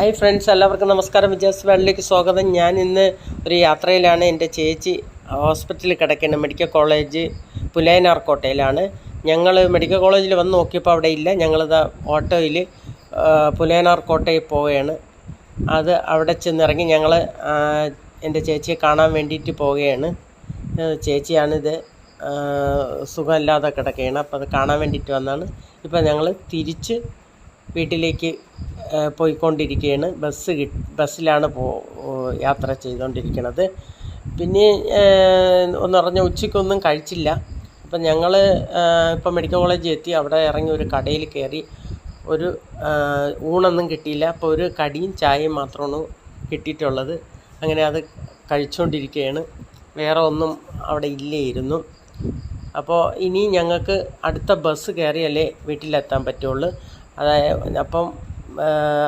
Hi friends, എല്ലാവർക്കും നമസ്കാരം. വിജാസ് വേൾഡിലേക്ക് സ്വാഗതം. ഞാൻ ഇന്ന് ഒരു യാത്രയിലാണ്. എൻ്റെ ചേച്ചി ഹോസ്പിറ്റലിൽ കിടക്കുന്നത്. മെഡിക്കൽ കോളേജ് പുലയനാർക്കോട്ടയിലാണ്. ഞങ്ങൾ മെഡിക്കൽ കോളേജിൽ വന്ന് നോക്കിയപ്പോൾ അവിടെ ഇല്ല. ഞങ്ങളിത് ഓട്ടോയിൽ പുലയനാർക്കോട്ടയിൽ പോവുകയാണ്. അത് അവിടെ ചെന്നിറങ്ങി ഞങ്ങൾ എൻ്റെ ചേച്ചിയെ കാണാൻ വേണ്ടിയിട്ട് പോവുകയാണ്. ചേച്ചിയാണിത്, സുഖമില്ലാതെ കിടക്കുകയാണ്. അപ്പോൾ അത് കാണാൻ വേണ്ടിയിട്ട് വന്നാണ്. ഇപ്പോൾ ഞങ്ങൾ തിരിച്ച് വീട്ടിലേക്ക് പോയിക്കൊണ്ടിരിക്കുകയാണ്. ബസ്സിലാണ് യാത്ര ചെയ്തുകൊണ്ടിരിക്കുന്നത്. പിന്നെ ഒന്ന് പറഞ്ഞാൽ ഉച്ചയ്ക്കൊന്നും കഴിച്ചില്ല. അപ്പം ഞങ്ങൾ ഇപ്പം മെഡിക്കൽ കോളേജിൽ എത്തി. അവിടെ ഇറങ്ങി ഒരു കടയിൽ കയറി. ഒരു ഊണൊന്നും കിട്ടിയില്ല. അപ്പോൾ ഒരു കടിയും ചായയും മാത്രമാണ് കിട്ടിയിട്ടുള്ളത്. അങ്ങനെ അത് കഴിച്ചുകൊണ്ടിരിക്കുകയാണ്. വേറെ ഒന്നും അവിടെ ഇല്ലായിരുന്നു. അപ്പോൾ ഇനി ഞങ്ങൾക്ക് അടുത്ത ബസ് കയറിയാലേ വീട്ടിലെത്താൻ പറ്റുള്ളൂ. അപ്പം